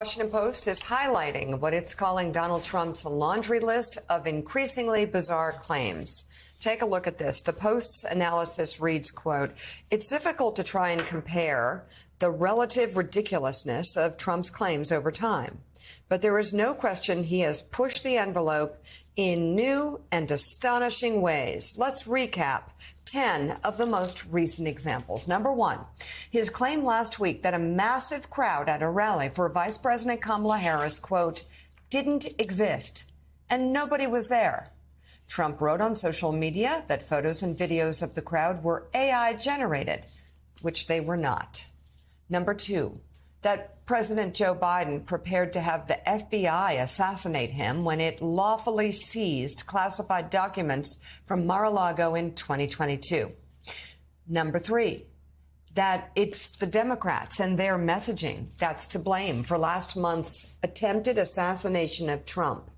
Washington Post is highlighting what it's calling Donald Trump's laundry list of increasingly bizarre claims. Take a look at this. The Post's analysis reads, quote, "It's difficult to try and compare the relative ridiculousness of Trump's claims over time. But there is no question he has pushed the envelope in new and astonishing ways." Let's recap 10 of the most recent examples. Number one, his claim last week that a massive crowd at a rally for Vice President Kamala Harris, quote, "didn't exist and nobody was there." Trump wrote on social media that photos and videos of the crowd were AI generated, which they were not. Number two, that President Joe Biden prepared to have the FBI assassinate him when it lawfully seized classified documents from Mar-a-Lago in 2022. Number three, that it's the Democrats and their messaging that's to blame for last month's attempted assassination of Trump.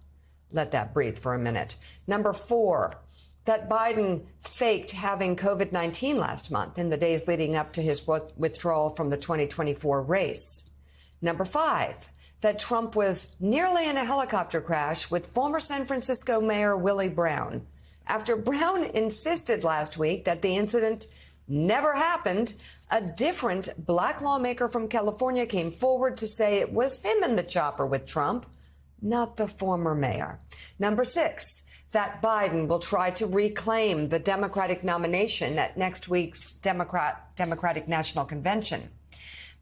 Let that breathe for a minute. Number four, that Biden faked having COVID-19 last month in the days leading up to his withdrawal from the 2024 race. Number five, that Trump was nearly in a helicopter crash with former San Francisco Mayor Willie Brown, after Brown insisted last week that the incident never happened. A different black lawmaker from California came forward to say it was him in the chopper with Trump, not the former mayor. Number six, that Biden will try to reclaim the Democratic nomination at next week's Democratic National Convention.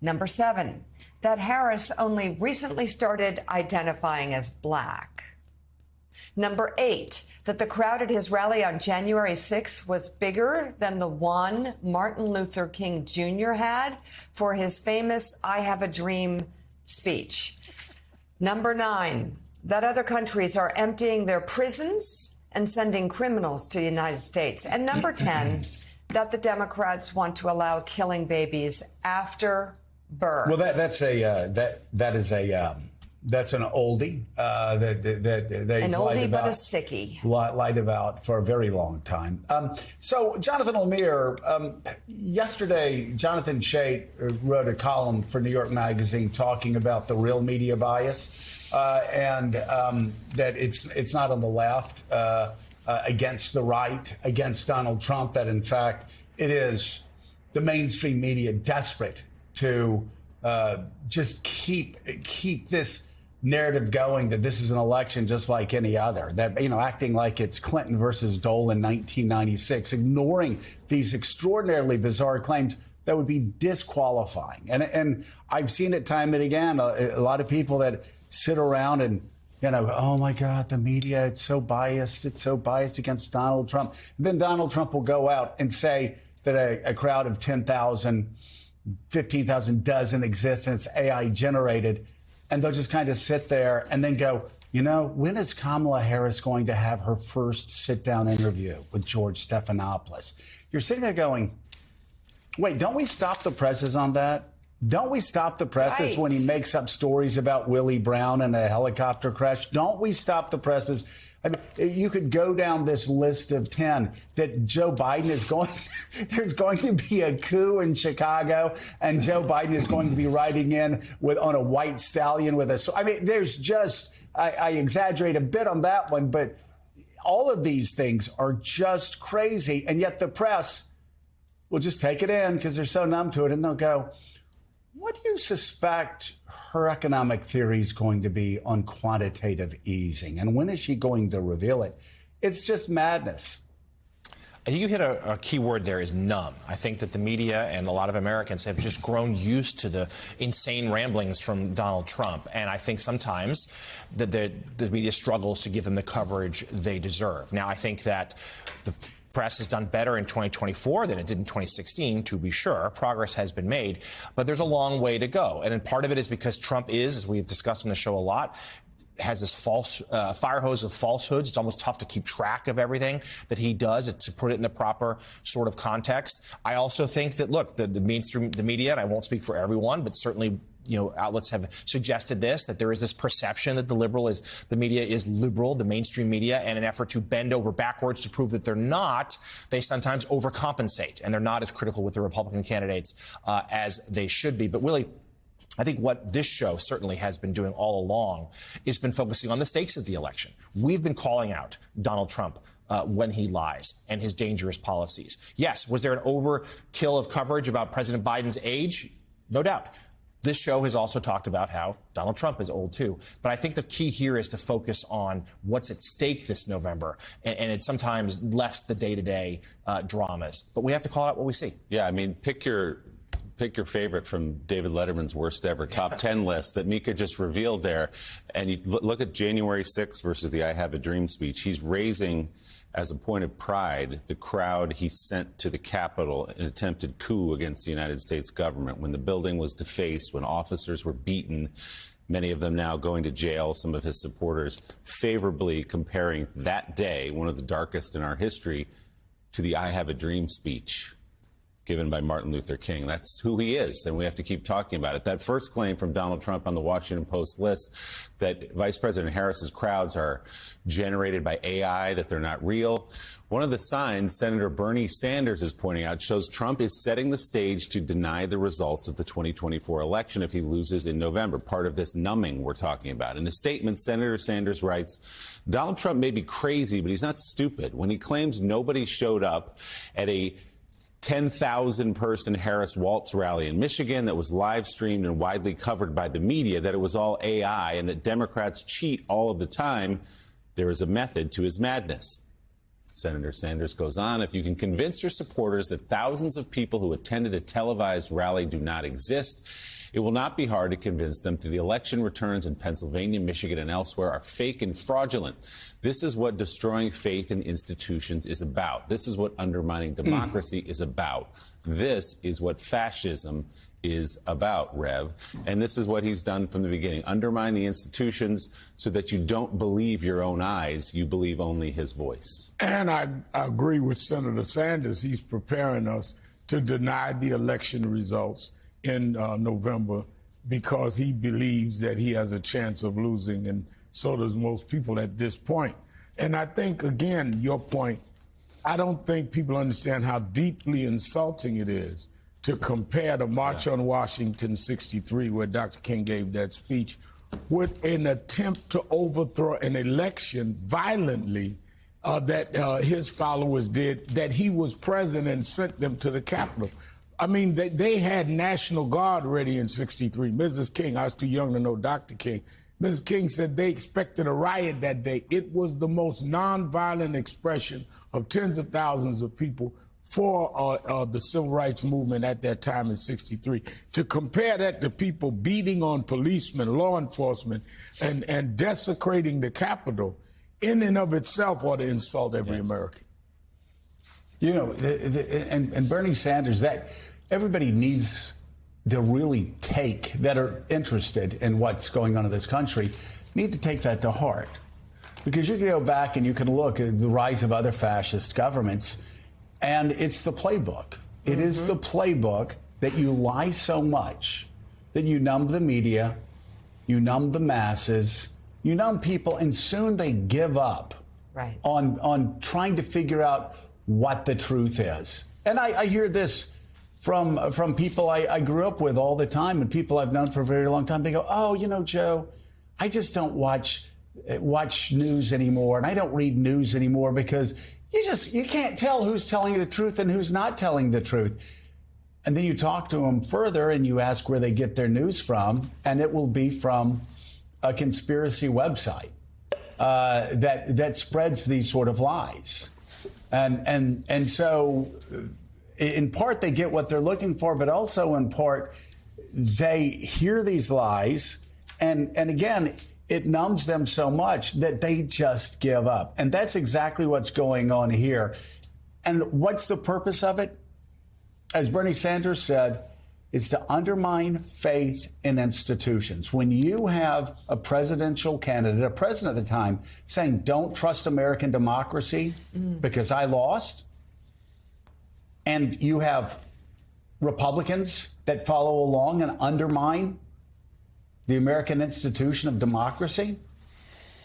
Number seven, that Harris only recently started identifying as black. Number eight, that the crowd at his rally on January 6th was bigger than the one Martin Luther King Jr. had for his famous "I Have a Dream" speech. Number nine, that other countries are emptying their prisons and sending criminals to the United States. And number 10, that the Democrats want to allow killing babies after birth. Well, that's an oldie that they an oldie about, but a sickie. Lied about for a very long time. So Jonathan Lemire, yesterday, Jonathan Chait wrote a column for New York Magazine talking about the real media bias. And that it's not on the left against the right, against Donald Trump, that in fact it is the mainstream media desperate to just keep this narrative going that this is an election just like any other, that, you know, acting like it's Clinton versus Dole in 1996, ignoring these extraordinarily bizarre claims that would be disqualifying. And I've seen it time and again, a lot of people that sit around and, you know, oh, my God, the media, it's so biased against Donald Trump. And then Donald Trump will go out and say that a crowd of 10,000, 15,000 doesn't exist and it's AI generated. And they'll just kind of sit there and then go, you know, when is Kamala Harris going to have her first sit-down interview with George Stephanopoulos? You're sitting there going, wait, don't we stop the presses on that? Don't we stop the presses right. when he makes up stories about Willie Brown and a helicopter crash? Don't we stop the presses? I mean, you could go down this list of 10 that Joe Biden is going, there's going to be a coup in Chicago and Joe Biden is going to be riding in on a white stallion with a, I mean, there's just, I exaggerate a bit on that one, but all of these things are just crazy. And yet the press will just take it in because they're so numb to it and they'll go, what do you suspect her economic theory is going to be on quantitative easing? And when is she going to reveal it? It's just madness. I think you hit a key word there is numb. I think that the media and a lot of Americans have just grown used to the insane ramblings from Donald Trump. And I think sometimes that the media struggles to give them the coverage they deserve. Now, I think that the press has done better in 2024 than it did in 2016, to be sure. Progress has been made, but there's a long way to go. And part of it is because Trump is, as we've discussed on the show a lot, has this false fire hose of falsehoods. It's almost tough to keep track of everything that he does, to put it in the proper sort of context. I also think that, look, the mainstream, the media, and I won't speak for everyone, but certainly, you know, outlets have suggested this, that there is this perception that the media is liberal, the mainstream media, and in an effort to bend over backwards to prove that they're not, they sometimes overcompensate, and they're not as critical with the Republican candidates as they should be. But Willie, I think what this show certainly has been doing all along is been focusing on the stakes of the election. We've been calling out Donald Trump when he lies and his dangerous policies. Yes, was there an overkill of coverage about President Biden's age? No doubt. This show has also talked about how Donald Trump is old, too. But I think the key here is to focus on what's at stake this November. And it's sometimes less the day-to-day dramas. But we have to call out what we see. Yeah, I mean, pick your favorite from David Letterman's worst ever top 10 list that Mika just revealed there. And you look at January 6th versus the I Have a Dream speech. He's raising, as a point of pride, the crowd he sent to the Capitol in an attempted coup against the United States government when the building was defaced, when officers were beaten, many of them now going to jail, some of his supporters, favorably comparing that day, one of the darkest in our history, to the I Have a Dream speech given by Martin Luther King. That's who he is, and we have to keep talking about it. That first claim from Donald Trump on the Washington Post list that Vice President Harris's crowds are generated by AI, that they're not real. One of the signs Senator Bernie Sanders is pointing out shows Trump is setting the stage to deny the results of the 2024 election if he loses in November, part of this numbing we're talking about. In a statement, Senator Sanders writes, Donald Trump may be crazy, but he's not stupid. When he claims nobody showed up at a 10,000-person Harris Waltz rally in Michigan that was live streamed and widely covered by the media, that it was all AI and that Democrats cheat all of the time, there is a method to his madness. Senator Sanders goes on, if you can convince your supporters that thousands of people who attended a televised rally do not exist, it will not be hard to convince them that the election returns in Pennsylvania, Michigan, and elsewhere are fake and fraudulent. This is what destroying faith in institutions is about. This is what undermining democracy is about. This is what fascism is about, Rev. And this is what he's done from the beginning. Undermine the institutions so that you don't believe your own eyes. You believe only his voice. And I agree with Senator Sanders. He's preparing us to deny the election results in November because he believes that he has a chance of losing, and so does most people at this point. And I think, again, your point, I don't think people understand how deeply insulting it is to compare the March on Washington 63, where Dr. King gave that speech, with an attempt to overthrow an election violently that his followers did, that he was president and sent them to the Capitol. I mean, they had National Guard ready in 63. Mrs. King, I was too young to know Dr. King. Mrs. King said they expected a riot that day. It was the most nonviolent expression of tens of thousands of people for the civil rights movement at that time in 63. To compare that to people beating on policemen, law enforcement, and desecrating the Capitol, in and of itself ought to insult every American. You know, and Bernie Sanders, that everybody needs to really take, that are interested in what's going on in this country, need to take that to heart. Because you can go back and you can look at the rise of other fascist governments, and it's the playbook. It is the playbook that you lie so much that you numb the media, you numb the masses, you numb people, and soon they give up on trying to figure out what the truth is. And I hear this from people I grew up with all the time, and people I've known for a very long time. They go, oh, you know, Joe, I just don't watch news anymore, and I don't read news anymore because you can't tell who's telling the truth and who's not telling the truth. And then you talk to them further and you ask where they get their news from, and it will be from a conspiracy website that spreads these sort of lies. And so in part they get what they're looking for, but also in part they hear these lies, and again, it numbs them so much that they just give up. And that's exactly what's going on here. And what's the purpose of it? As Bernie Sanders said, it's to undermine faith in institutions. When you have a presidential candidate, a president at the time, saying, don't trust American democracy because I lost, and you have Republicans that follow along and undermine the American institution of democracy,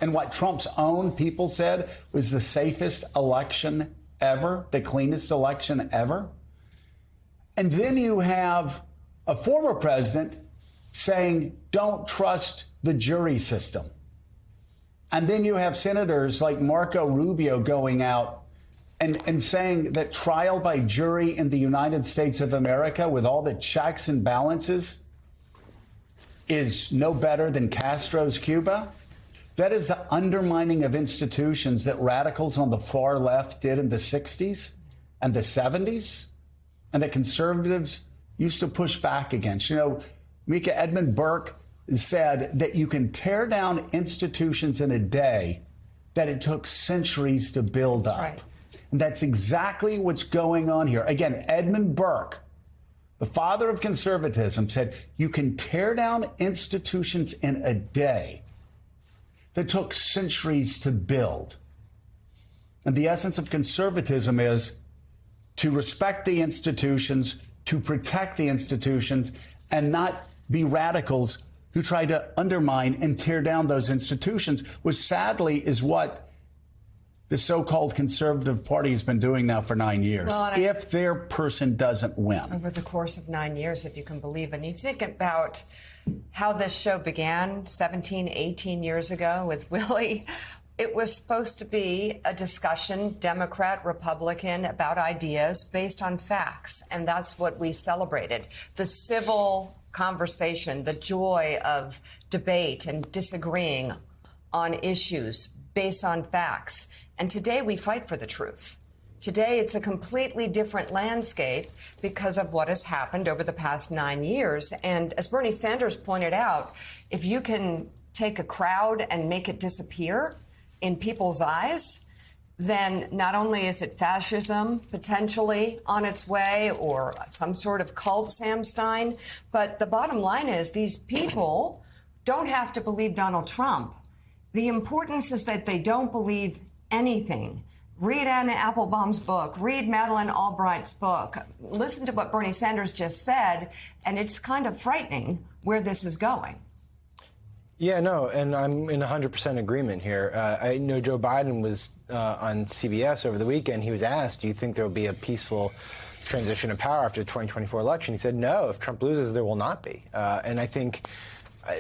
and what Trump's own people said was the safest election ever, the cleanest election ever. And then you have a former president saying, don't trust the jury system. And then you have senators like Marco Rubio going out and saying that trial by jury in the United States of America, with all the checks and balances, is no better than Castro's Cuba. That is the undermining of institutions that radicals on the far left did in the 60s and the 70s, and that conservatives used to push back against. You know, Mika, Edmund Burke said that you can tear down institutions in a day that it took centuries to build up. Right. And that's exactly what's going on here. Again, Edmund Burke, the father of conservatism, said you can tear down institutions in a day that took centuries to build. And the essence of conservatism is to respect the institutions, to protect the institutions, and not be radicals who try to undermine and tear down those institutions, which sadly is what the so-called conservative party has been doing now for 9 years, Well, if their person doesn't win. Over the course of 9 years, if you can believe. And you think about how this show began 17, 18 years ago with Willie. It was supposed to be a discussion, Democrat, Republican, about ideas based on facts. And that's what we celebrated. The civil conversation, the joy of debate and disagreeing on issues based on facts. And today we fight for the truth. Today it's a completely different landscape because of what has happened over the past 9 years. And as Bernie Sanders pointed out, if you can take a crowd and make it disappear in people's eyes, then not only is it fascism potentially on its way or some sort of cult, Sam Stein, but the bottom line is these people don't have to believe Donald Trump. The importance is that they don't believe anything. Read Anna Applebaum's book, read Madeleine Albright's book, listen to what Bernie Sanders just said, and it's kind of frightening where this is going. Yeah, no, and I'm in 100% agreement here. I know Joe Biden was on CBS over the weekend. He was asked, do you think there will be a peaceful transition of power after the 2024 election? He said, no, if Trump loses, there will not be. And I think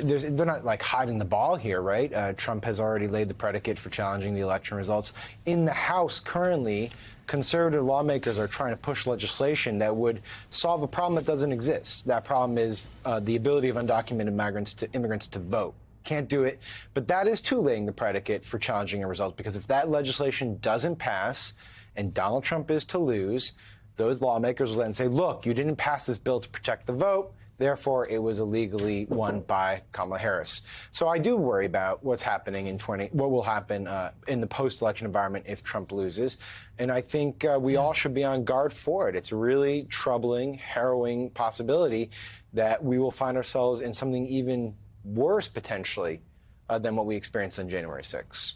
they're not like hiding the ball here, right? Trump has already laid the predicate for challenging the election results. In the House currently, conservative lawmakers are trying to push legislation that would solve a problem that doesn't exist. That problem is the ability of undocumented immigrants to vote. Can't do it. But that is too laying the predicate for challenging a result, because if that legislation doesn't pass and Donald Trump is to lose, those lawmakers will then say, look, you didn't pass this bill to protect the vote. Therefore, it was illegally won by Kamala Harris. So I do worry about what's happening what will happen in the post-election environment if Trump loses. And I think we all should be on guard for it. It's a really troubling, harrowing possibility that we will find ourselves in something even worse, potentially, than what we experienced on January 6th.